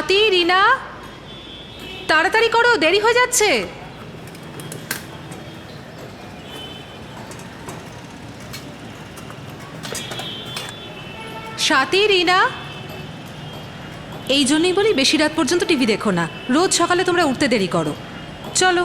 স্বাতী, রিনা, তাড়াতাড়ি করো, দেরি হয়ে যাচ্ছে। স্বাতী, রিনা, এই জন্যই বলি বেশি রাত পর্যন্ত টিভি দেখো না। রোজ সকালে তোমরা উঠতে দেরি করো। চলো।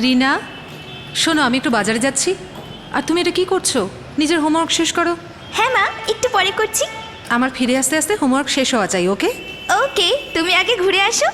রিনা, শোনো, আমি একটু বাজারে যাচ্ছি। আর তুমি এটা কি করছো? নিজের হোমওয়ার্ক শেষ করো। হ্যাঁ মা, একটু পরে করছি। আমার ফিরে আসতে আসতে হোমওয়ার্ক শেষ হওয়া চাই, ওকে? ওকে, তুমি আগে ঘুরে আসো।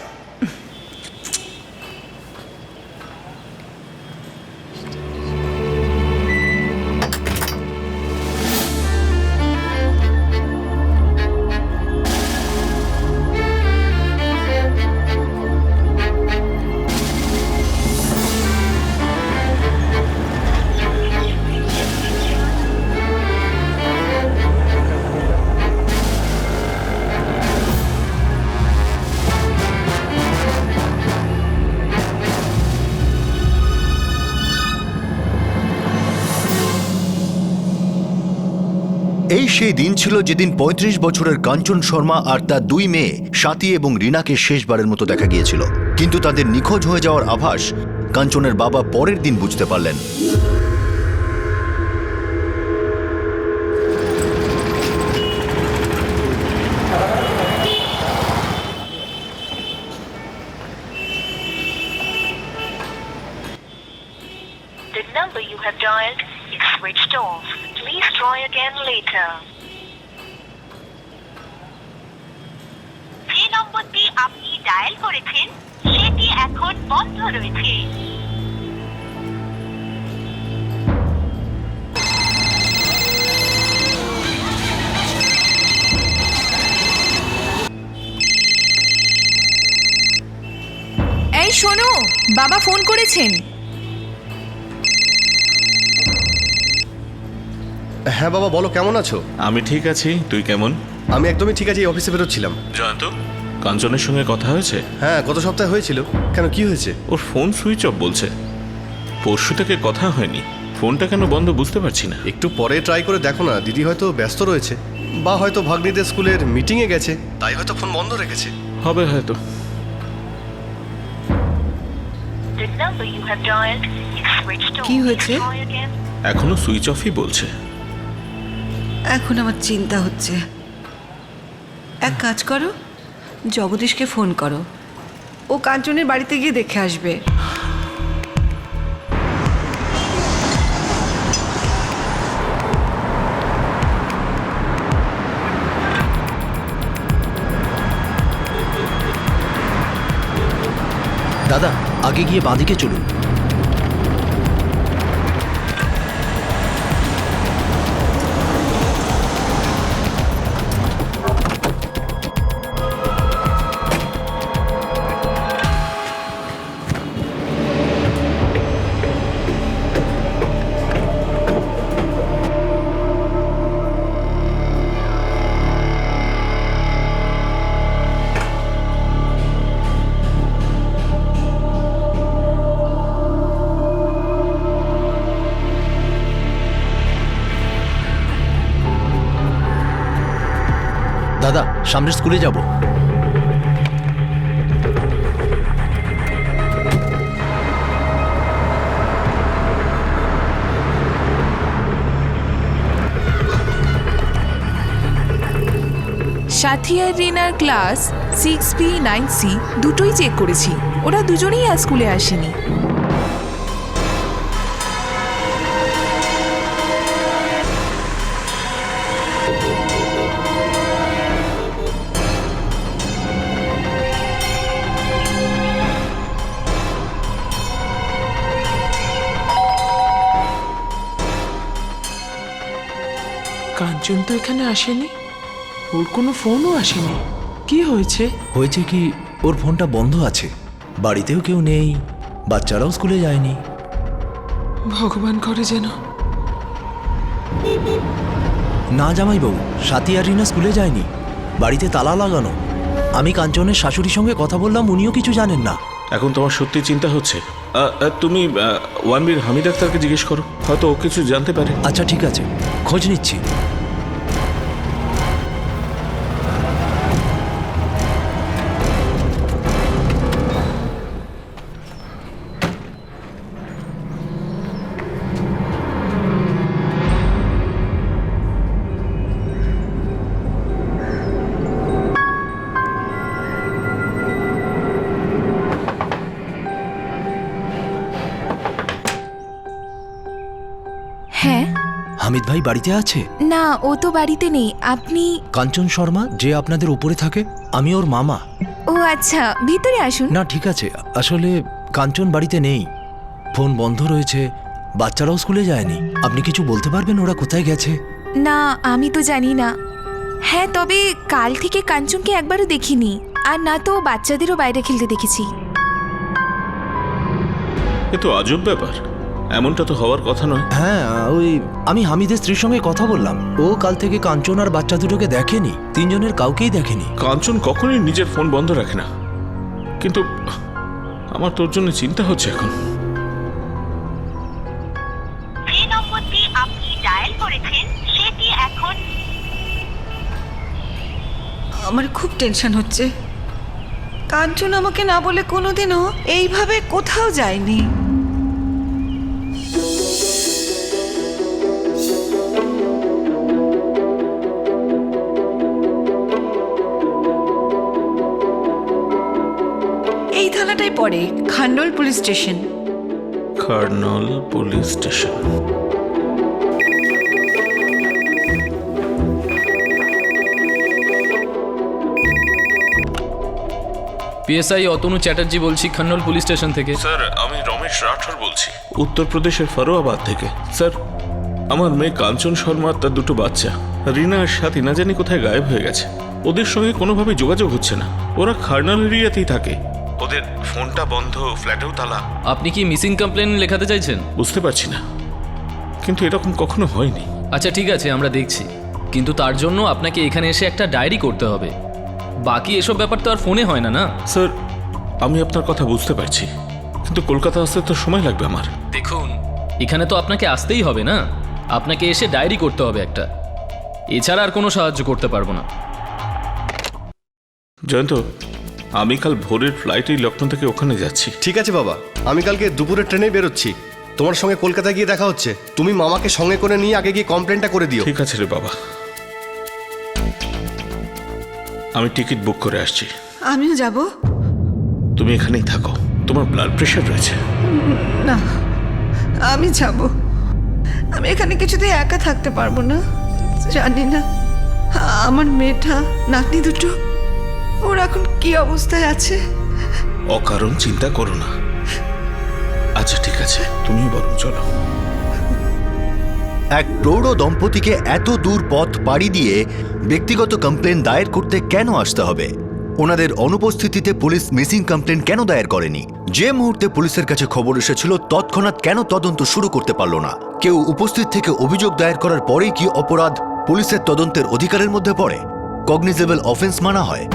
এই সেই দিন ছিল যেদিন ৩৫ বছরের কাঞ্চন শর্মা আর তার দুই মেয়ে স্বাতী এবং রিনাকে শেষবারের মতো দেখা গিয়েছিল। কিন্তু তাদের নিখোঁজ হয়ে যাওয়ার আভাস কাঞ্চনের বাবা পরের দিন বুঝতে পারলেন। The number you have dialed is switched off. Please try again later. যে নম্বরটি আপনি ডায়াল করেছেন সেটি এখন বন্ধ রয়েছে। এই শোনো, বাবা ফোন করেছেন। হ্যাঁ বাবা, বলো, কেমন আছো? আমি ঠিক আছি, তুই কেমন? আমি একদমই ঠিক আছি, অফিসে বেরোচ্ছিলাম। জয়ন্ত, কাঞ্চনের সঙ্গে কথা হয়েছে? হ্যাঁ, গত সপ্তাহে হয়েছিল। কেন, কি হয়েছে? ওর ফোন সুইচ অফ বলছে। পরশু থেকে কথা হয়নি, ফোনটা কেন বন্ধ বুঝতে পারছি না। একটু পরে ট্রাই করে দেখো না, দিদি হয়তো ব্যস্ত রয়েছে, বা হয়তো ভাগ্নিদের স্কুলের মিটিংয়ে গেছে, তাই হয়তো ফোন বন্ধ রেখেছে। হবে হয়তো। The number you have dialed is switched off. কি হয়েছে? Please try again. এখনো সুইচ অফই বলছে। এখন আমার চিন্তা হচ্ছে। এক কাজ করো, জগদীশকে ফোন করো, ও কাঞ্চনের বাড়িতে গিয়ে দেখে আসবে। দাদা, আগে গিয়ে বাঁদিকে চলুন। দাদা, সামনের স্কুলে যাব। সাথী আর রিনার ক্লাস 6B 9C দুটোই চেক করেছি, ওরা দুজনেই আজ স্কুলে আসেনি। কাঞ্চন তো এখানে আসেনি, ওর কোনো ফোনও আসেনি। কি হয়েছে? হয়েছে কি, ওর ফোনটা বন্ধ আছে, বাড়িতেও কেউ নেই, বাচ্চারাও স্কুলে যায়নি। ভগবান করে যেন। না জামাইবাবু, সাথী আর রিনা স্কুলে যায়নি, বাড়িতে তালা লাগানো। আমি কাঞ্চনের শাশুড়ির সঙ্গে কথা বললাম, উনিও কিছু জানেন না। এখন তোমার সত্যি চিন্তা হচ্ছে। তুমি ওয়ানবির হামিদ আক্তারকে জিজ্ঞেস করো, হয়তো ও কিছু জানতে পারে। আচ্ছা ঠিক আছে, খোঁজ নিচ্ছি। হ্যাঁ। হামিদ ভাই বাড়িতে আছে? না, ও তো বাড়িতে নেই। আপনি? কাঞ্চন শর্মা, যে আপনাদের উপরে থাকে, আমি ওর মামা। ও আচ্ছা, ভিতরে আসুন। না ঠিক আছে, আসলে কাঞ্চন বাড়িতে নেই, ফোন বন্ধ রয়েছে, বাচ্চারাও স্কুলে যায়নি। আপনি কিছু বলতে পারবেন ওরা কোথায় গেছে? না, আমি তো জানি না। হ্যাঁ, তবে কাল থেকে কাঞ্চনকে একবারও দেখিনি, আর না তো বাচ্চাদেরও বাইরে খেলতে দেখেছি। এ তো আজব ব্যাপার, এমনটা তো হওয়ার কথা নয়। হ্যাঁ, ওই আমি হামিদের স্ত্রীর সঙ্গে কথা বললাম, ও কাল থেকে কাঞ্চন আর বাচ্চা দুটোকে দেখেনি, তিনজনের কাউকেই দেখেনি। কাঞ্চন কখনোই নিজের ফোন বন্ধ রাখে না, কিন্তু আমার তোর জন্য চিন্তা হচ্ছে এখন। যে নম্বরটি আপনি ডায়াল করেছেন সেটি এখন আমার খুব টেনশন হচ্ছে। কাঞ্চন আমাকে না বলে কোনোদিনও এইভাবে কোথাও যায়নি। এই থানাটাই পড়ে, Khandal police station. Karnal police station. PSI Atanu Chatterjee বলছি, খান্ডল পুলিশ স্টেশন থেকে। স্যার, আমি রমেশ রাঠোর বলছি, উত্তরপ্রদেশের ফরোয়াবাদ থেকে। স্যার, আমার মেয়ে কাঞ্চন শর্মা তার দুটো বাচ্চা রিনা আর সাথী না জানি কোথায় গায়েব হয়ে গেছে। ওদের সঙ্গে কোনোভাবে যোগাযোগ হচ্ছে না। ওরা খার্নাল এরিয়াতেই থাকে, ওদের ফোনটা বন্ধ, ফ্ল্যাটেও তালা। আপনি কি মিসিং কমপ্লেন লেখাতে চাইছেন? বুঝতে পারছি না, কিন্তু এরকম কখনো হয়নি। আচ্ছা ঠিক আছে, আমরা দেখছি, কিন্তু তার জন্য আপনাকে এখানে এসে একটা ডায়েরি করতে হবে। বাকি এসব ব্যাপার তো আর ফোনে হয় না। না স্যার, আমি আপনার কথা বুঝতে পারছি, কিন্তু কলকাতা আসতে তো সময় লাগবে আমার। দেখুন, এখানে তো আপনাকে আসতেই হবে না, আপনাকে এসে ডায়েরি করতে হবে একটা, এছাড়া আর কোনো সাহায্য করতে পারবো না। জয়ন্ত, আমি কাল ভোরের ফ্লাইটেই লখনৌ থেকে ওখানে যাচ্ছি। ঠিক আছে বাবা, আমি কালকে দুপুরের ট্রেনেই বেরোচ্ছি, তোমার সঙ্গে কলকাতায় গিয়ে দেখা হচ্ছে। তুমি মামাকে সঙ্গে করে নিয়ে আগে গিয়ে কমপ্লেনটা করে দিও। ঠিক আছে রে বাবা, আমি টিকিট বুক করে আসছি। আমিও যাব। তুমি এখানেই থাকো, তোমার ব্লাড প্রেশার রয়েছে। না, আমি যাব। আমি এখানে কিছুতেই একা থাকতে পারবো না। জানি না আমার মেয়েটা, নাতনি দুটো, ওরা এখন কি অবস্থায় আছে। অকারণ চিন্তা করো না। আচ্ছা ঠিক আছে, তুমিও বরং চলো। এক প্রৌঢ় দম্পতিকে এত দূর পথ পাড়ি দিয়ে ব্যক্তিগত কমপ্লেন দায়ের করতে কেন আসতে হবে? ওনাদের অনুপস্থিতিতে পুলিশ মিসিং কমপ্লেন কেন দায়ের করেনি? যে মুহূর্তে পুলিশের কাছে খবর এসেছিল তৎক্ষণাৎ কেন তদন্ত শুরু করতে পারল না? কেউ উপস্থিত থেকে অভিযোগ দায়ের করার পরেই কি অপরাধ পুলিশের তদন্তের অধিকারের মধ্যে পড়ে? কগনিজেবল অফেন্স মানা হয়?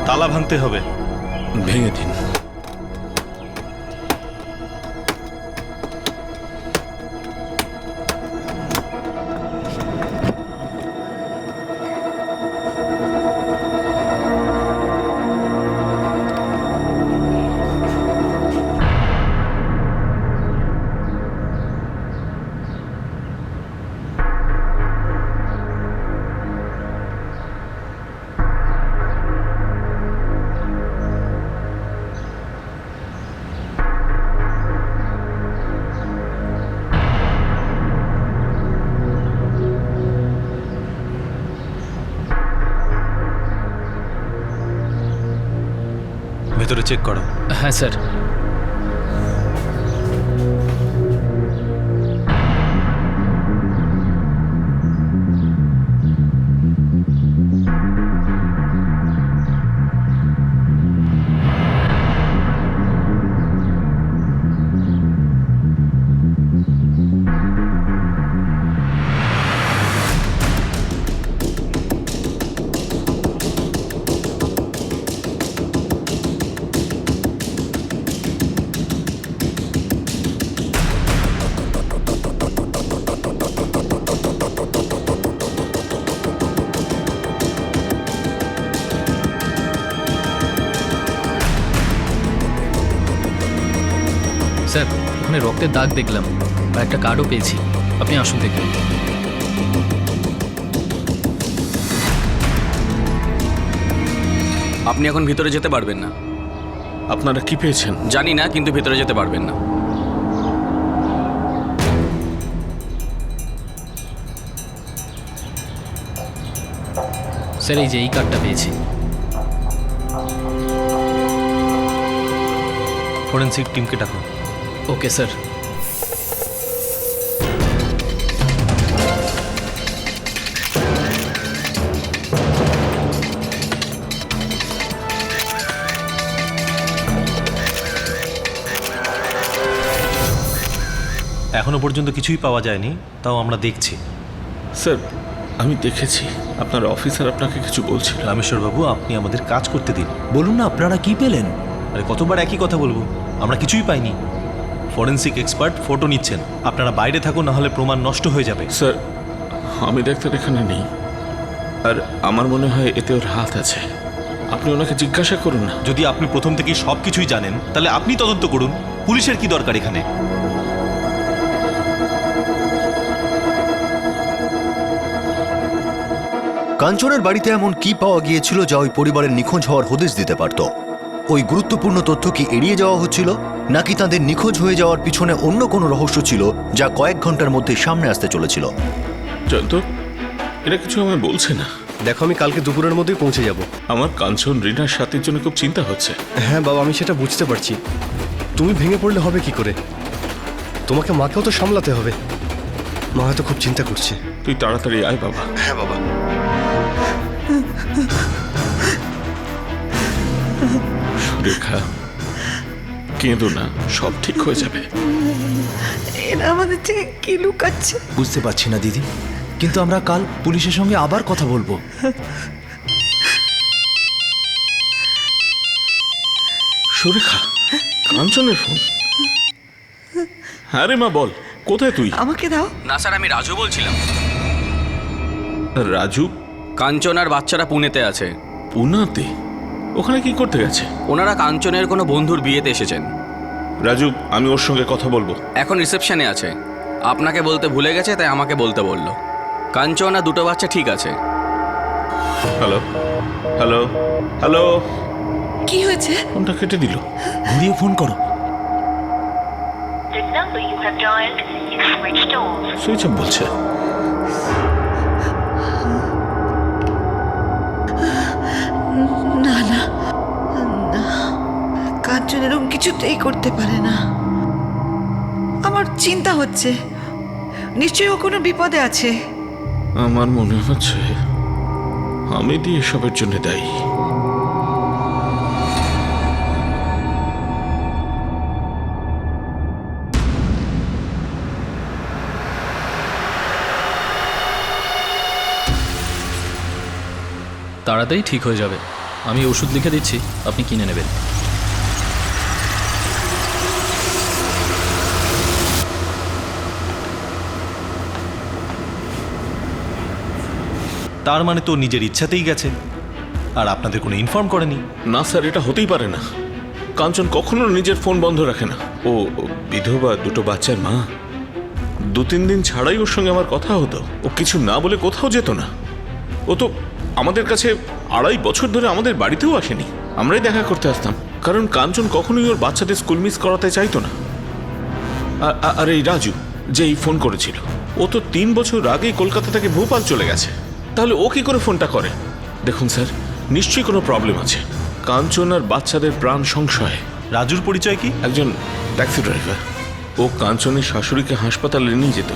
তালা ভাঙতে হবে। ভেঙে দিন। ভেতরে চেক করো। হ্যাঁ স্যার। স্যার ওখানে রক্তের দাগ দেখলাম আর একটা কার্ডও পেয়েছি, আপনি আসুন দেখুন। আপনি এখন ভিতরে যেতে পারবেন না। আপনারা কি পেয়েছেন? জানি না, কিন্তু ভিতরে যেতে পারবেন না। স্যার এই যে এই কার্ডটা পেয়েছি। ফরেন্সিক টিমকে ডাকো। Okay sir. এখনো পর্যন্ত কিছুই পাওয়া যায়নি, তাও আমরা দেখছি। স্যার আমি দেখেছি আপনার অফিসার আপনাকে কিছু বলছিল। রামেশ্বরবাবু, আপনি আমাদের কাজ করতে দিন। বলুন না আপনারা কি পেলেন। আরে কতবার একই কথা বলবো, আমরা কিছুই পাইনি। ফরেন্সিক এক্সপার্ট ফটো নিচ্ছেন, আপনারা বাইরে থাকুন, না হলে প্রমাণ নষ্ট হয়ে যাবে। স্যার আমি ডাক্তার এখানে নেই, আর আমার মনে হয় এতে ওর হাত আছে। আপনি ওনাকে জিজ্ঞাসা করুন না। যদি আপনি প্রথম থেকেই সব কিছুই জানেন তাহলে আপনি তদন্ত করুন, পুলিশের কি দরকার এখানে। কাঞ্চনের বাড়িতে এমন কি পাওয়া গিয়েছিল যা ওই পরিবারের নিখোঁজ হওয়ার হদিশ দিতে পারত? ওই গুরুত্বপূর্ণ তথ্য কি এড়িয়ে যাওয়া হচ্ছিল, নাকি তাদের নিখোঁজ হয়ে যাওয়ার পিছনে অন্য কোনো রহস্য ছিল যা কয়েক ঘন্টার মধ্যে সামনে আসতে চলেছিল? জয়ন্ত, এটা কিছু আমায় বলছে না। দেখো, আমি কালকে দুপুরের মধ্যেই পৌঁছে যাব। আমার কাঞ্চন রিনার সাথীর জন্য খুব চিন্তা হচ্ছে। হ্যাঁ বাবা, আমি সেটা বুঝতে পারছি। তুমি ভেঙে পড়লে হবে কি করে? তোমাকে মাকেও তো সামলাতে হবে। মা হয়তো খুব চিন্তা করছে। তুই তাড়াতাড়ি আয় বাবা। হ্যাঁ বাবা। সুরেখা, কেঁদো না, সব ঠিক হয়ে যাবে। এরা আমাদের থেকে কি লুকাচ্ছে? বুঝতে পারছি না দিদি, কিন্তু আমরা কাল পুলিশের সঙ্গে আবার কথা বলবো। সুরেখা, কাঞ্চনের ফোন। হ্যাঁ রে মা, বল কোথায় তুই? আমাকে দাও। না স্যার, আমি রাজু বলছিলাম। রাজু? কাঞ্চন আর বাচ্চারা পুনেতে আছে। পুনাতে? ওখানে কি করতে গেছে? ওনারা কাঞ্চনের কোনো বন্ধুর বিয়েতে এসেছেন। রাজু, আমি ওর সঙ্গে কথা বলবো। এখন রিসেপশনে আছে। আপনাকে বলতে ভুলে গেছে, তাই আমাকে বলতে বলল। কাঞ্চন আর দুটো বাচ্চা ঠিক আছে। Hello hello hello. কি হয়েছে? ফোনটা কেটে দিল। ঘুরিয়ে ফোন করো। The number you have dialed is switched off. Switch off বলছে। না না না, কাঞ্চন এরকম কিছুতেই করতে পারে না। আমার চিন্তা হচ্ছে, নিশ্চয়ই ও কোনো বিপদে আছে। আমার মনে হচ্ছে আমি দিয়ে এসবের জন্য দায়ী। তাড়াতাড়ি ঠিক হয়ে যাবে। আমি ওষুধ লিখে দিচ্ছি, আপনি কিনে নেবেন। তার মানে তো নিজের ইচ্ছাতেই গেছে, আর আপনাদের কোনো ইনফর্ম করেনি? না স্যার, এটা হতেই পারে না। কাঞ্চন কখনো নিজের ফোন বন্ধ রাখে না। ও বিধবা, দুটো বাচ্চার মা। 2-3 দিন ছাড়াই ওর সঙ্গে আমার কথা হতো। ও কিছু না বলে কোথাও যেত না। ও তো আমাদের কাছে 2.5 বছর ধরে আমাদের বাড়িতেও আসেনি। আমরাই দেখা করতে আসতাম, কারণ কাঞ্চন কখনোই ওর বাচ্চাদের স্কুল মিস করাতে চাইতো না। আর এই রাজু যে এই ফোন করেছিল, ও তো 3 বছর আগেই কলকাতা থেকে ভোপাল চলে গেছে। তাহলে ও কি করে ফোনটা করে? দেখুন স্যার, নিশ্চয়ই কোনো প্রবলেম আছে। কাঞ্চন আর বাচ্চাদের প্রাণ সংশয়। রাজুর পরিচয় কি? একজন ট্যাক্সি ড্রাইভার। ও কাঞ্চনের শাশুড়িকে হাসপাতালে নিয়ে যেত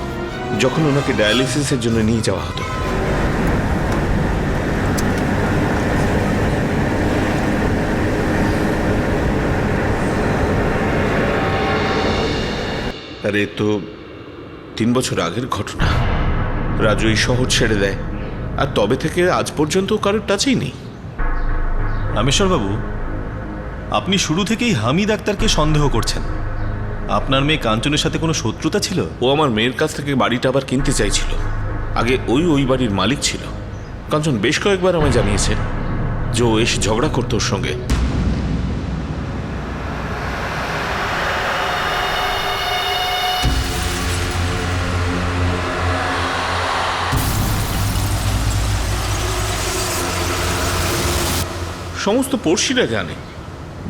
যখন ওনাকে ডায়ালিসিসের জন্য নিয়ে যাওয়া হতো। আরে তো 3 বছর আগের ঘটনা। রাজু এই শহর ছেড়ে দেয়, আর তবে থেকে আজ পর্যন্ত কারোর টাচেই নেই। রামেশ্বরবাবু, আপনি শুরু থেকেই হামিদ আক্তারকে সন্দেহ করছেন। আপনার মেয়ে কাঞ্চনের সাথে কোনো শত্রুতা ছিল? ও আমার মেয়ের কাছ থেকে বাড়িটা আবার কিনতে চাইছিল। আগে ওই বাড়ির মালিক ছিল। কাঞ্চন বেশ কয়েকবার আমায় জানিয়েছে যে ও এসে ঝগড়া করতো ওর সঙ্গে। সমস্ত পড়শিরা জানে।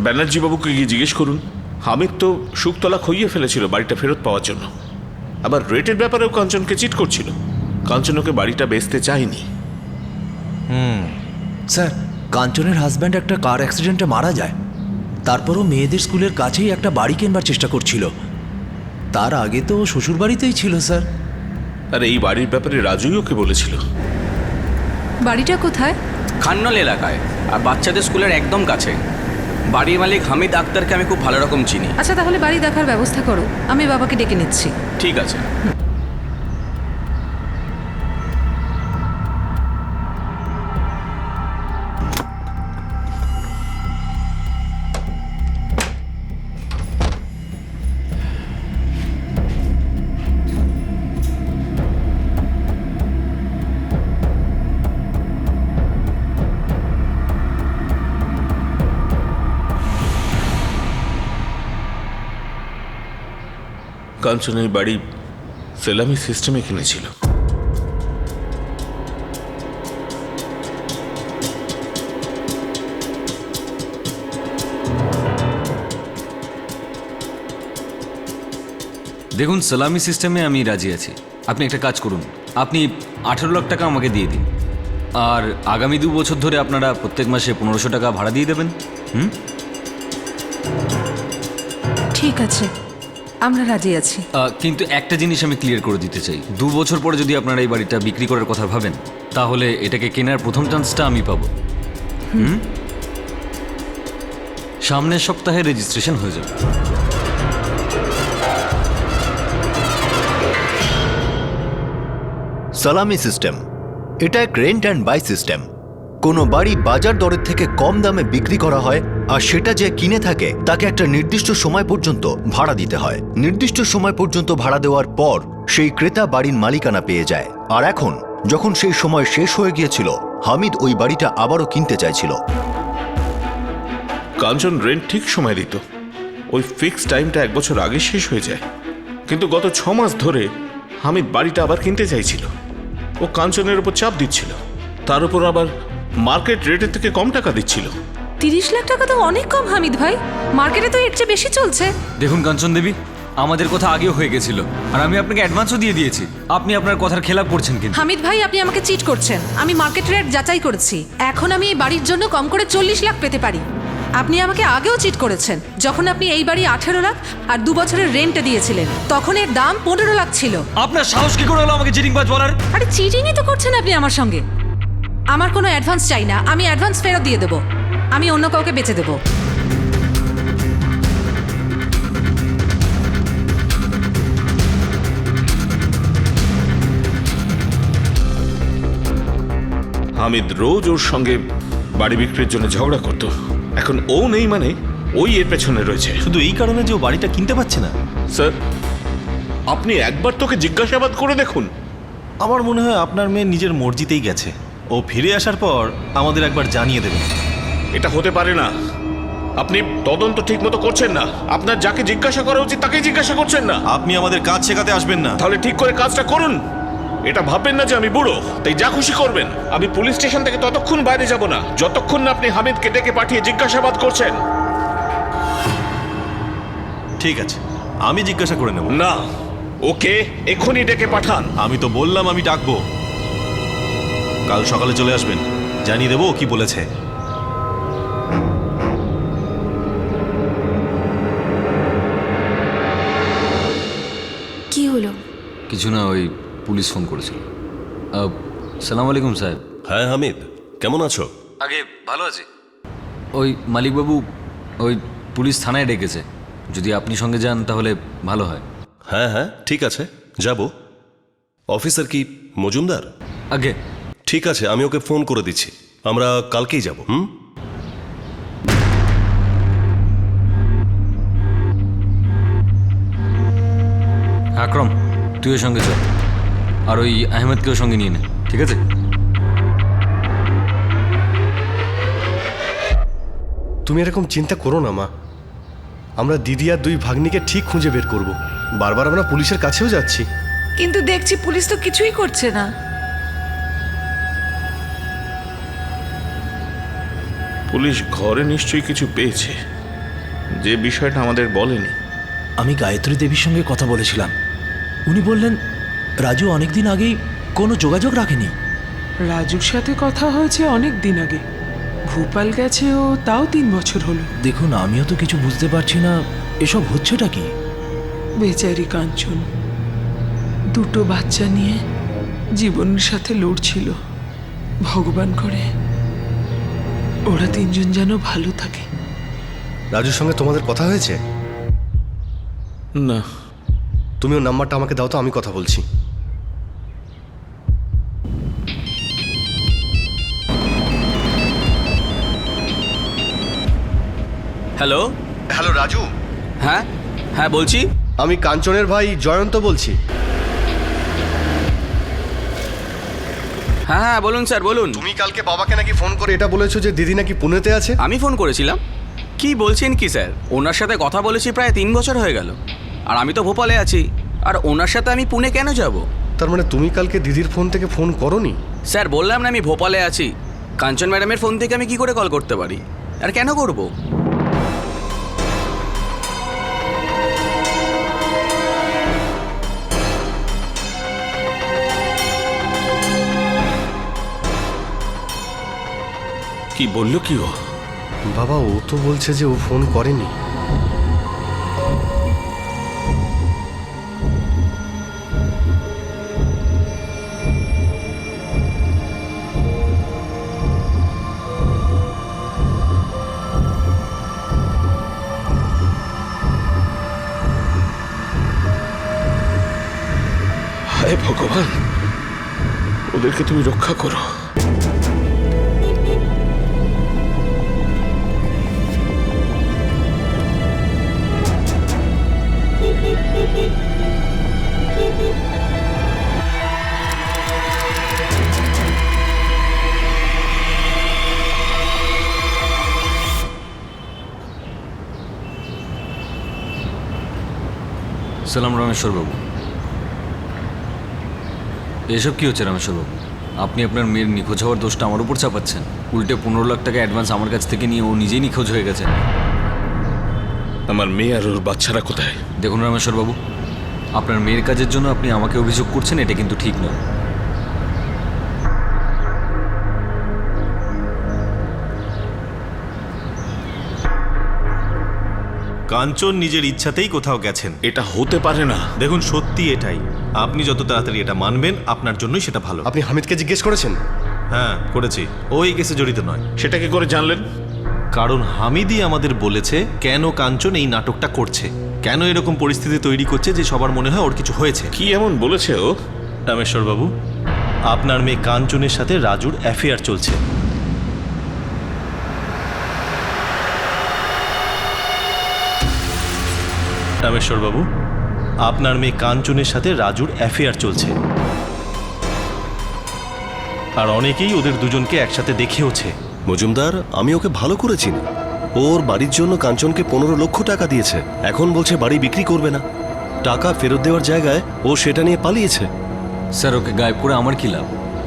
ব্যানার্জি বাবুকে গিয়ে জিজ্ঞেস করুন। হামিদ তো শুকতলা খইয়ে ফেলেছিল বাড়িটা ফেরত পাওয়ার জন্য। আবার রেটের ব্যাপারেও কাঞ্চনকে চিট করছিল। কাঞ্চন ওকে বাড়িটা বেচতে চায়নি। স্যার, কাঞ্চনের হাজব্যান্ড একটা কার অ্যাক্সিডেন্টে মারা যায়। তারপরও মেয়েদের স্কুলের কাছেই একটা বাড়ি কেনবার চেষ্টা করছিল। তার আগে তো শ্বশুর বাড়িতেই ছিল স্যার। আর এই বাড়ির ব্যাপারে রাজুই ওকে বলেছিল। বাড়িটা কোথায়? খান্নল এলাকায়, আর বাচ্চাদের স্কুলের একদম কাছে। বাড়ির মালিক হামিদ আক্তারকে আমি খুব ভালো রকম চিনি। আচ্ছা, তাহলে বাড়ি দেখার ব্যবস্থা করো, আমি বাবাকে ডেকে নিচ্ছি। ঠিক আছে। কাঞ্চনের বাড়ি সেলামি সিস্টেমে কিনেছিল। দেখুন, সালামি সিস্টেমে আমি রাজি আছি। আপনি একটা কাজ করুন, আপনি 18 লাখ টাকা আমাকে দিয়ে দিন, আর আগামী 2 বছর ধরে আপনারা প্রত্যেক মাসে 1500 টাকা ভাড়া দিয়ে দেবেন। ঠিক আছে, আমরা রাজি আছি। কিন্তু একটা জিনিস আমি ক্লিয়ার করে দিতে চাই, 2 বছর পরে যদি আপনারা এই বাড়িটা বিক্রি করার কথা ভাবেন, তাহলে এটাকে কেনার প্রথম চান্সটা আমি পাবো। সামনের সপ্তাহে রেজিস্ট্রেশন হয়ে যাবে। সালামি সিস্টেম এটা এক রেন্ট অ্যান্ড বাই সিস্টেম। কোনো বাড়ি বাজার দরের থেকে কম দামে বিক্রি করা হয়, আর সেটা যে কিনে থাকে তাকে একটা নির্দিষ্ট সময় পর্যন্ত ভাড়া দিতে হয়। নির্দিষ্ট সময় পর্যন্ত ভাড়া দেওয়ার পর সেই ক্রেতা বাড়ির মালিকানা পেয়ে যায়। আর এখন যখন সেই সময় শেষ হয়ে গিয়েছিল, হামিদ ওই বাড়িটা আবারও কিনতে চাইছিল। কাঞ্চন রেন্ট ঠিক সময় দিত। ওই ফিক্স টাইমটা 1 বছর আগে শেষ হয়ে যায়। কিন্তু গত 6 মাস ধরে হামিদ বাড়িটা আবার কিনতে চাইছিল। ও কাঞ্চনের উপর চাপ দিচ্ছিল, তার উপর আবার মার্কেট রেটের থেকে কম টাকা দিচ্ছিল। 30 লাখ টাকা তো অনেক কম হামিদ ভাই, মার্কেটে তো এর চেয়ে বেশি চলছে। দেখুন কাঞ্চন দেবী, আমাদের কথা আগেও হয়ে গেছিল, আর আমি আপনাকে অ্যাডভান্সও দিয়ে দিয়েছি। আপনি আপনার কথার খেলাপ করছেন। কিন্তু হামিদ ভাই, আপনি আমাকে চিট করছেন। আমি মার্কেট রেট যাচাই করেছি, এখন আমি এই বাড়ির জন্য কম করে 40 লাখ পেতে পারি। আপনি আমাকে আগেও চিট করেছেন। যখন আপনি এই বাড়ি 18 লাখ আর 2 বছরের রেন্টে দিয়েছিলেন, তখন এর দাম 15 লাখ ছিল। আপনার সাহস কি করে হলো আমাকে চিটিংবাজ বলার? আরে চিটিংই তো করছেন আপনি আমার সঙ্গে। আমার কোনো অ্যাডভান্স চাই না, আমি অ্যাডভান্স ফেরত দিয়ে দেবো। আমি অন্য কাউকে বেচে দেবো। হামিদ রোজ ওর সঙ্গে বাড়ি বিক্রির জন্য ঝগড়া করত। এখন ও নেই মানে ওই এর পেছনে রয়েছে। শুধু এই কারণে যে ও বাড়িটা কিনতে পারছে না? স্যার, আপনি একবার তোকে জিজ্ঞাসাবাদ করে দেখুন। আমার মনে হয় আপনার মেয়ে নিজের মর্জিতেই গেছে। ও ফিরে আসার পর আমাদের একবার জানিয়ে দেবেন। এটা হতে পারে না। আপনি তদন্ত ঠিক মতো করছেন না। আপনার যাকে জিজ্ঞাসা করা উচিত তাকেই জিজ্ঞাসা করছেন না। আপনি আমাদের কাজ শেখাতে আসবেন না। তাহলে ঠিক করে কাজটা করুন। এটা ভাববেন না যে আমি বুড়ো তাই যা খুশি করবেন। আমি পুলিশ স্টেশন থেকে ততক্ষণ বাইরে যাব না যতক্ষণ না আপনি হামিদকে ডেকে পাঠিয়ে জিজ্ঞাসাবাদ করছেন। ঠিক আছে, আমি জিজ্ঞাসা করে নেব। না, ওকে এক্ষুনি ডেকে পাঠান। আমি তো বললাম আমি ডাকবো। কাল সকালে চলে আসবেন, জানিয়ে দেবো কি বলেছে। কিছু না, ওই পুলিশ ফোন করেছিল। সালাম আলাইকুম সাহেব। হ্যাঁ হামিদ, কেমন আছো? আগে ভালো আছি। ওই মালিকবাবু, ওই পুলিশ থানায় ডেকেছে, যদি আপনি সঙ্গে যান তাহলে ভালো হয়। হ্যাঁ হ্যাঁ ঠিক আছে, যাব। অফিসার কি মজুমদার? আগে ঠিক আছে, আমি ওকে ফোন করে দিচ্ছি, আমরা কালকেই যাব। আকরম, তুইও সঙ্গে চল, আর ওই আহমেদকেও সঙ্গে নিয়ে নে, ঠিক আছে? তুমি এরকম চিন্তা করো না মা, আমরা দিদি আর দুই ভাগ্নিকে ঠিক খুঁজে বের করব। বারবার আমরা পুলিশের কাছেও যাচ্ছি, কিন্তু দেখছি পুলিশ তো কিছুই করছে না। পুলিশ ঘরে নিশ্চয়ই কিছু পেয়েছে, যে বিষয়টা আমাদের বলেনি। আমি গায়ত্রী দেবীর সঙ্গে কথা বলেছিলাম, উনি বললেন রাজু অনেক দিন আগেই কোনো যোগাযোগ রাখেনি। রাজুর সাথে কথা হয়েছে অনেক দিন আগে, ভোপাল গেছে ও, তাও 3 বছর হলো। দেখুন, আমিও তো কিছু বুঝতে পারছি না এসব হচ্ছেটা কি। বেচারি কাঞ্চন 2 বাচ্চা নিয়ে জীবনের সাথে লড়ছিল। ভগবান করে ওরা 3 জন যেন ভালো থাকে। রাজুর সঙ্গে তোমাদের কথা হয়েছে? না। তুমি ওর নাম্বারটা আমাকে দাও তো, আমি কথা বলছি। Hello hello Raju. হ্যাঁ হ্যাঁ বলছি। আমি কাঞ্চনের ভাই জয়ন্ত বলছি। হ্যাঁ হ্যাঁ বলুন স্যার, বলুন। তুমি কালকে বাবাকে নাকি ফোন করে এটা বলেছো যে দিদি নাকি পুনেতে আছে? আমি ফোন করেছিলাম? কি বলছেন কি স্যার, ওনার সাথে কথা বলেছি প্রায় 3 বছর হয়ে গেল, আর আমি তো ভোপালে আছি, আর ওনার সাথে আমি পুনে কেন যাব? তার মানে তুমি কালকে দিদির ফোন থেকে ফোন করোনি? স্যার বললাম না আমি ভোপালে আছি, কাঞ্চন ম্যাডামের ফোন থেকে আমি কি করে কল করতে পারি, আর কেন করব? কি বললো কি ও? বাবা ও তো বলছে যে ও ফোন করেনি। হায় ভগবান, ওদেরকে তুমি রক্ষা করো। সালাম রামেশ্বরবাবু। এসব কি হচ্ছে রামেশ্বরবাবু? আপনি আপনার মেয়ের নিখোঁজ হওয়ার দোষটা আমার উপর চাপাচ্ছেন, উল্টে 15 লাখ টাকা অ্যাডভান্স আমার কাছ থেকে নিয়ে ও নিজেই নিখোঁজ হয়ে গেছে। আমার মেয়ে আর ওর বাচ্চারা কোথায়? দেখুন রামেশ্বরবাবু, আপনার মেয়ের কাজের জন্য আপনি আমাকে অভিযোগ করছেন, এটা কিন্তু ঠিক নয়। কাঞ্চন নিজের ইচ্ছাতেই কোথাও গেছেন, এটা হতে পারে না। দেখুন সত্যি এটাই, আপনি যত তাড়াতাড়ি এটা মানবেন আপনার জন্যই সেটা ভালো। আপনি হামিদকে জিজ্ঞেস করেছেন? হ্যাঁ করেছি, ওই কেসে জড়িত নয়। সেটা কি করে জানলেন? কারণ হামিদই আমাদের বলেছে কেন কাঞ্চন এই নাটকটা করছে, কেন এরকম পরিস্থিতি তৈরি করছে যে সবার মনে হয় ওর কিছু হয়েছে। কি এমন বলেছে ও? রামেশ্বরবাবু, আপনার মেয়ে কাঞ্চনের সাথে রাজুর অ্যাফেয়ার চলছে। রামেশ্বরবাবু, আপনার মেয়ে কাঞ্চনের সাথে রাজুর অ্যাফেয়ার চলছে, আর অনেকেই ওদের দুজনকে একসাথে দেখেওছে। মজুমদার, আমি ওকে ভালো করেছি না। ওর বাড়ির জন্য কাঞ্চনকে 15 লক্ষ টাকা দিয়েছে, এখন বলছে বাড়ি বিক্রি করবে না। টাকা ফেরত দেওয়ার জায়গায় ও সেটা নিয়ে পালিয়েছে। স্যার ওকে গায়েব করে আমার কী লাভ?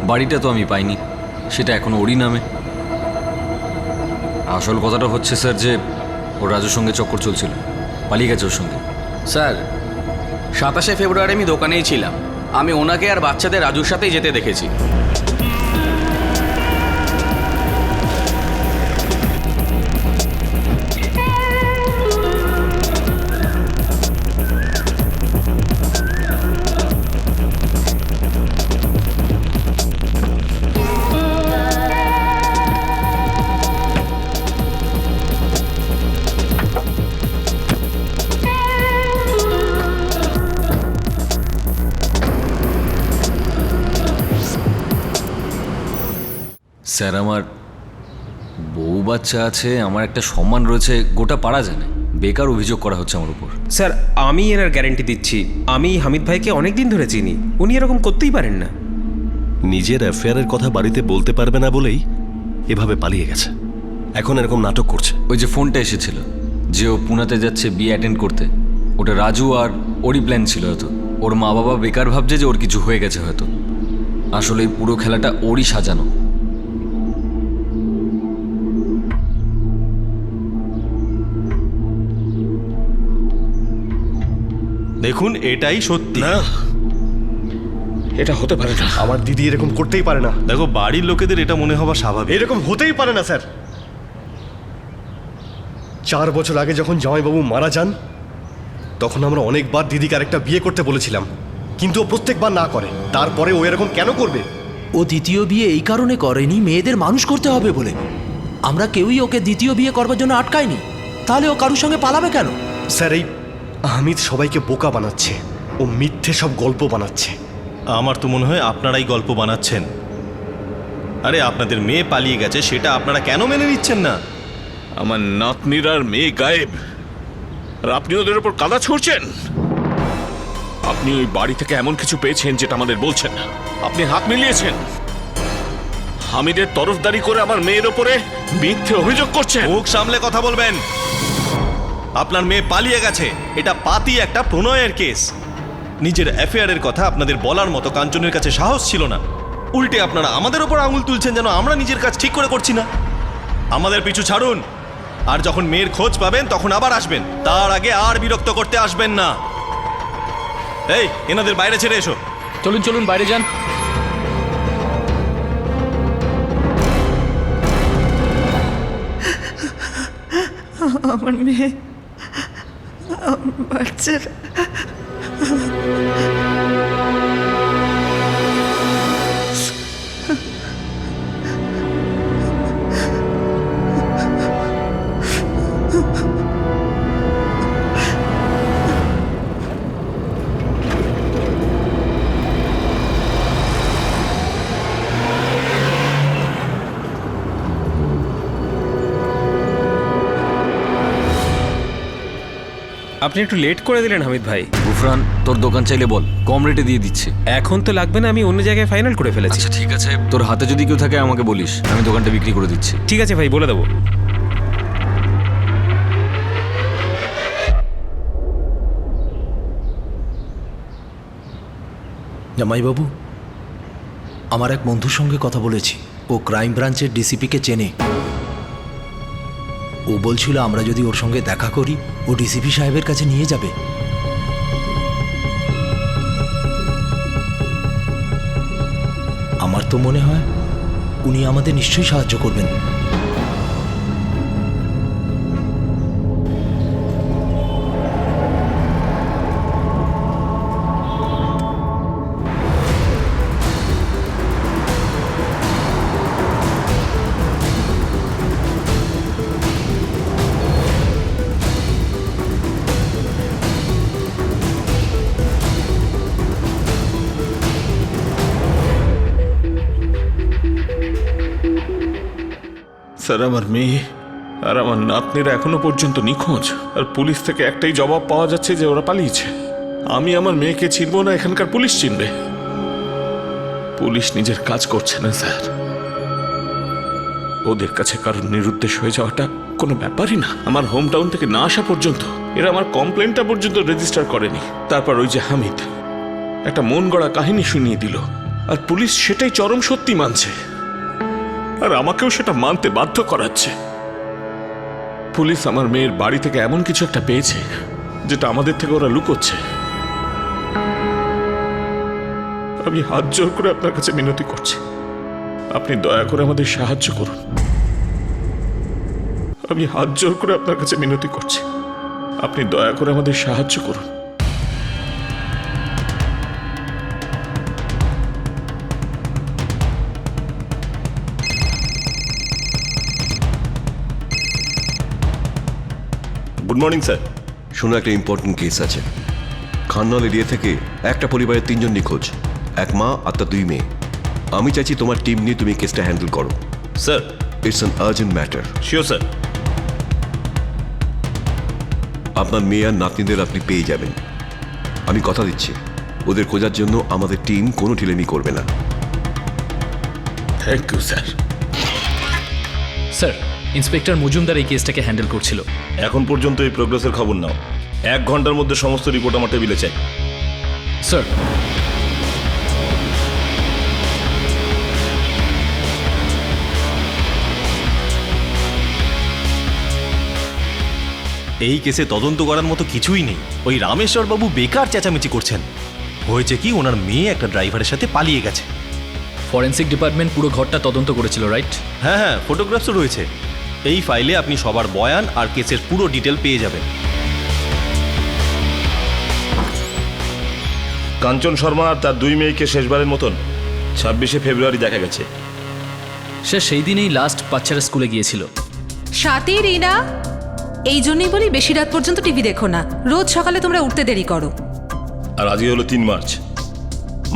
বাড়িটা তো আমি পাইনি, সেটা এখন ওরই নামে। আসল কথাটা হচ্ছে স্যার যে ওর রাজুর সঙ্গে চক্কর চলছিল, পালিয়ে গেছে ওর সঙ্গে। স্যার 27শে ফেব্রুয়ারি আমি দোকানেই ছিলাম, আমি ওনাকে আর বাচ্চাদের রাজুর সাথেই যেতে দেখেছি। স্যার আমার বউ বাচ্চা আছে, আমার একটা সম্মান রয়েছে, গোটা পাড়া জানে। বেকার অভিযোগ করা হচ্ছে আমার উপর। স্যার আমি এর গ্যারেন্টি দিচ্ছি, আমি হামিদ ভাইকে অনেক দিন ধরে চিনি, উনি এরকম করতেই পারেন না। নিজের অ্যাফেয়ারের কথা বাড়িতে বলতে পারবে না বলেই এভাবে পালিয়ে গেছে, এখন এরকম নাটক করছে। ওই যে ফোনটা এসেছিল যে ও পুনাতে যাচ্ছে বিয়ে অ্যাটেন্ড করতে, ওটা রাজু আর ওরই প্ল্যান ছিল হয়তো। ওর মা বাবা বেকার ভাবছে যে ওর কিছু হয়ে গেছে হয়তো, আসলে এই পুরো খেলাটা ওরই সাজানো। দেখুন এটাই সত্যি না, এটা হতে পারে না। আমার দিদি এরকম করতেই পারে না। দেখো বাড়ির লোকেদের এটা মনে হওয়া স্বাভাবিক। এরকম হতেই পারে না স্যার। 4 বছর আগে যখন জামাইবাবু মারা যান তখন আমরা অনেকবার দিদিকে আরেকটা বিয়ে করতে বলেছিলাম, কিন্তু ও প্রত্যেকবার না করে। তারপরে ও এরকম কেন করবে? ও দ্বিতীয় বিয়ে এই কারণে করেনি মেয়েদের মানুষ করতে হবে বলে। আমরা কেউই ওকে দ্বিতীয় বিয়ে করবার জন্য আটকাইনি। তাহলে ও কারোর সঙ্গে পালাবে কেন? স্যার এই হামিদ সবাইকে বোকা বানাচ্ছে, ও মিথ্যে সব গল্প বানাচ্ছে। আমার তো মনে হয় আপনারাই গল্প বানাচ্ছেন। আরে আপনাদের মেয়ে পালিয়ে গেছে, সেটা আপনারা কেন মেনে নিচ্ছেন না? আমার নাতনির আর মেয়ে গায়েব, আর আপনি ওদের উপর কাদা ছুড়ছেন। আপনি ওই বাড়ি থেকে এমন কিছু পেয়েছেন যেটা আমাদের বলছেন না। আপনি হাত মিলিয়েছেন, হামিদের তরফদারি করে আমার মেয়ের ওপরে মিথ্যে অভিযোগ করছেন। মুখ সামলে কথা বলবেন। আপনার মেয়ে পালিয়ে গেছে, এটা পাতি একটা প্রণয়ের কেস। নিজের অ্যাফেয়ারের কথা আপনাদের বলার মতো কাঞ্চনের কাছে সাহস ছিল না, উল্টে আপনারা আমাদের ওপর আঙুল তুলছেন যেন আমরা নিজের কাজ ঠিক করে করছি না। আমাদের পিছু ছাড়ুন, আর যখন মেয়ের খোঁজ পাবেন তখন আবার আসবেন, তার আগে আর বিরক্ত করতে আসবেন না। এই এনাদের বাইরে ছেড়ে এসো। চলুন চলুন বাইরে যান। আমার মেয়ে, আমার বাচ্চারা। আপনি একটু লেট করে দিলেন হামিদ ভাই। গুফরান তোর দোকান চাইলে বল, কম রেটে দিয়ে দিচ্ছে। এখন তো লাগবে না, আমি অন্য জায়গায় ফাইনাল করে ফেলেছি। আচ্ছা ঠিক আছে, তোর হাতে যদি কেউ থাকে আমাকে বলিস, আমি দোকানটা বিক্রি করে দিচ্ছি। ঠিক আছে ভাই, বলে দেবো। জামাইবাবু, আমার এক বন্ধুর সঙ্গে কথা বলেছি, ও ক্রাইম ব্রাঞ্চের ডিসিপিকে চেনে। ও বলছিল আমরা যদি ওর সঙ্গে দেখা করি ও ডিসিপি সাহেবের কাছে নিয়ে যাবে। আমার তো মনে হয় উনি আমাদের নিশ্চয়ই সাহায্য করবেন। স্যার আমার মেয়ে আর আমার নাতনিরা এখনো পর্যন্ত নিখোঁজ, আর পুলিশ থেকে একটাই জবাব পাওয়া যাচ্ছে যে ওরা পালিয়েছে। আমি আমার মেয়েকে চিনব না, এখানকার পুলিশ চিনবে? পুলিশ নিজের কাজ করছে না স্যার। ওদের কাছে কারোর নিরুদ্দেশ হয়ে যাওয়াটা কোনো ব্যাপারই না। আমার হোম টাউন থেকে না আসা পর্যন্ত এরা আমার কমপ্লেনটা পর্যন্ত রেজিস্টার করেনি। তারপর ওই যে হামিদ একটা মন গড়া কাহিনী শুনিয়ে দিল, আর পুলিশ সেটাই চরম সত্যি মানছে, আর আমাকেও সেটা মানতে বাধ্য করাচ্ছে। পুলিশ আমার মেয়ের বাড়ি থেকে এমন কিছু একটা পেয়েছে যেটা আমাদের থেকে ওরা লুকোচ্ছে। আমি হাত জোর করে আপনার কাছে মিনতি করছি, আপনি দয়া করে আমাদের সাহায্য করুন। আমি হাত জোর করে আপনার কাছে মিনতি করছি, আপনি দয়া করে আমাদের সাহায্য করুন। Good morning sir. শোনো, একটা ইম্পর্টেন্ট কেস আছে। খান্নাল এরিয়া থেকে একটা পরিবারের 3 জন নিখোঁজ, এক মা আর তার 2 মেয়ে। আমি চাইছি তোমার টিম নিয়ে তুমি কেসটা হ্যান্ডেল করো। Sir, it's an urgent matter. Sure sir. আপনার মেয়ে আর নাতনিদের আপনি পেয়ে যাবেন। আমি কথা দিচ্ছি, ওদের খোঁজার জন্য আমাদের টিম কোনো ঢিলেমি করবে না। Thank you sir. Sir, inspector Majumdar এই কেসটাকে হ্যান্ডেল করছিল। এখন পর্যন্ত এই প্রোগ্রেসের খবর নাও। 1 ঘন্টার মধ্যে সমস্ত রিপোর্ট আমার টেবিলে চাই। স্যার। এই কেসে তদন্ত করার মতো কিছুই নেই। ওই রামেশ্বর বাবু বেকার চেঁচামেচি করছেন। হয়েছে কি, ওনার মেয়ে একটা ড্রাইভারের সাথে পালিয়ে গেছে। ফরেন্সিক ডিপার্টমেন্ট পুরো ঘরটা তদন্ত করেছিল, রাইট? হ্যাঁ হ্যাঁ, ফটোগ্রাফসও রয়েছে। এই ফাইলে আপনি সবার বয়ান আর কেসের পুরো ডিটেল পেয়ে যাবেন। কাঞ্চন শর্মা আর তার 2 মেয়েকে শেষবারের মতন 26শে ফেব্রুয়ারি দেখা গেছে। সে সেই দিনেই লাস্ট বাচ্চারা স্কুলে গিয়েছিল। স্বাতী, রিনা, এই জন্যই বলি বেশি রাত পর্যন্ত টিভি দেখো না। রোজ সকালে তোমরা উঠতে দেরি করো। আর আজই হলো 3 মার্চ,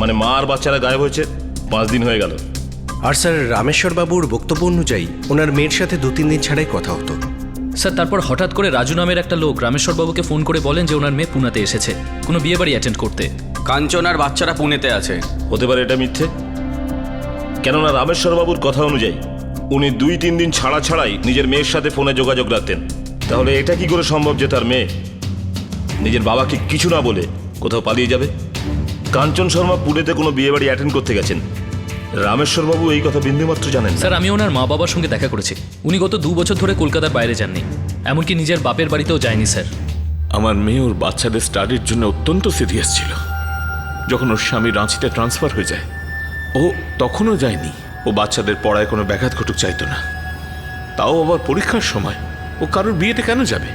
মানে মা আর বাচ্চারা গায়েব হয়েছে 5 দিন হয়ে গেল। আর স্যার, রামেশ্বর বাবুর বক্তব্য অনুযায়ী ওনার মেয়ের সাথে 2-3 দিন ছাড়াই কথা হতো। স্যার, তারপর হঠাৎ করে রাজু নামের একটা লোক রামেশ্বর বাবুকে ফোন করে বলেন যে ওনার মেয়ে পুনাতে এসেছে কোনো বিয়ে বাড়ি অ্যাটেন্ড করতে। কাঞ্চন আর বাচ্চারা পুনেতে আছে। হতে পারে এটা মিথ্যে, কেননা রামেশ্বর বাবুর কথা অনুযায়ী উনি 2-3 দিন ছাড়াই নিজের মেয়ের সাথে ফোনে যোগাযোগ রাখতেন। তাহলে এটা কি করে সম্ভব যে তার মেয়ে নিজের বাবাকে কিছু না বলে কোথাও পালিয়ে যাবে? কাঞ্চন শর্মা পুনেতে কোনো বিয়ে বাড়ি অ্যাটেন্ড করতে গেছেন, রামেশ্বর বাবু এই কথা বিন্দুমাত্র জানেন না। স্যার, আমি ওনার মা বাবার সঙ্গে দেখা করেছি। উনি গত 2 বছর ধরে কলকাতার বাইরে যাননি, এমনকি নিজের বাপের বাড়িতেও যায়নি। স্যার, আমার মেয়ে ওর বাচ্চাদের স্টাডির জন্য অত্যন্ত সিরিয়াস ছিল। যখন ওর স্বামী রাঁচিতে ট্রান্সফার হয়ে যায়, ও তখনও যায়নি। ও বাচ্চাদের পড়ায় কোনো ব্যাঘাত ঘটুক চাইতো না, তাও আবার পরীক্ষার সময়। ও কারোর বিয়েতে কেন যাবে?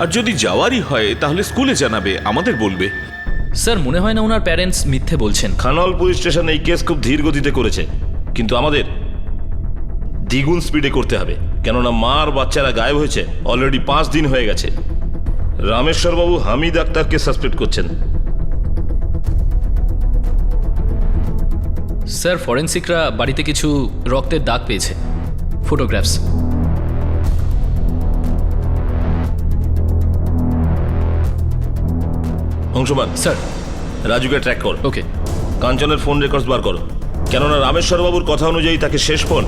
আর যদি যাওয়ারই হয় তাহলে স্কুলে জানাবে, আমাদের বলবে। স্যার, মনে হয় না ওনার প্যারেন্টস মিথ্যে বলছেন। খানাল পুলিশ স্টেশন এই কেস খুব ধীর গতিতে করেছে, কিন্তু আমাদের দ্বিগুণ স্পিডে করতে হবে, কেননা মা আর বাচ্চারা গায়েব হয়েছে অলরেডি 5 দিন হয়ে গেছে। রামেশ্বর বাবু হামিদ আক্তারকে সাসপেক্ট করছেন। স্যার, ফরেন্সিকরা বাড়িতে কিছু রক্তের দাগ পেয়েছে, ফটোগ্রাফস। অংশমান স্যার, রাজুকে ট্র্যাক কর। ওকে। কাঞ্চনের ফোন রেকর্ডস বার করো, কেননা রামেশ্বর বাবুর কথা অনুযায়ী তাকে শেষ ফোন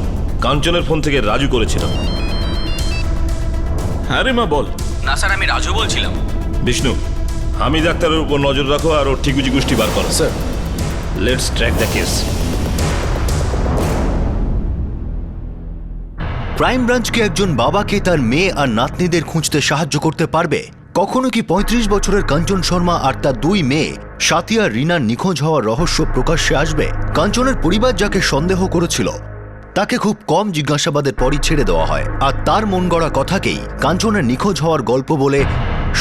কাঞ্চনের ফোন থেকে রাজু করেছিল। হ্যাঁ রে মা, বল। না স্যার, আমি রাজু বলছিলাম। বিষ্ণু, হামিদ আক্তারের উপর নজর রাখো আর ওর ঠিকুজি গোষ্ঠী বার করো। Sir, let's track the case. Crime ব্রাঞ্চকে একজন বাবাকে তার মেয়ে আর নাতনিদের খুঁজতে সাহায্য করতে পারবে? কখনো কি 35 বছরের কাঞ্চন শর্মা আর তার 2 মেয়ে স্বাতী আর রিনার নিখোঁজ হওয়ার রহস্য প্রকাশ্যে আসবে? কাঞ্চনের পরিবার যাকে সন্দেহ করেছিল তাকে খুব কম জিজ্ঞাসাবাদের পরই ছেড়ে দেওয়া হয়, আর তার মন গড়া কথাকেই কাঞ্চনের নিখোঁজ হওয়ার গল্প বলে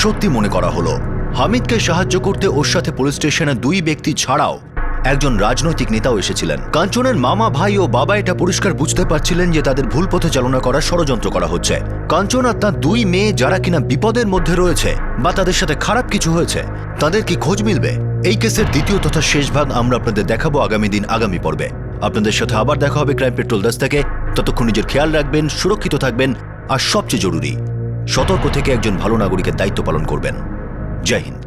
সত্যি মনে করা হলো। হামিদকে সাহায্য করতে ওর সাথে পুলিশ স্টেশনে 2 ব্যক্তি ছাড়াও একজন রাজনৈতিক নেতাও এসেছিলেন। কাঞ্চনের মামা, ভাই ও বাবা এটা পরিষ্কার বুঝতে পারছিলেন যে তাদের ভুল পথে চালনা করার ষড়যন্ত্র করা হচ্ছে। কাঞ্চন আর তার 2 মেয়ে যারা কিনা বিপদের মধ্যে রয়েছে বা তাদের সাথে খারাপ কিছু হয়েছে, তাদের কি খোঁজ মিলবে? এই কেসের দ্বিতীয় তথা শেষ ভাগ আমরা আপনাদের দেখাবো আগামী দিন আগামী পর্বে। আপনাদের সাথে আবার দেখা হবে ক্রাইম পেট্রোল 10 থেকে। ততক্ষণ নিজের খেয়াল রাখবেন, সুরক্ষিত থাকবেন, আর সবচেয়ে জরুরি সতর্ক থেকে একজন ভালো নাগরিকের দায়িত্ব পালন করবেন। জয় হিন্দ।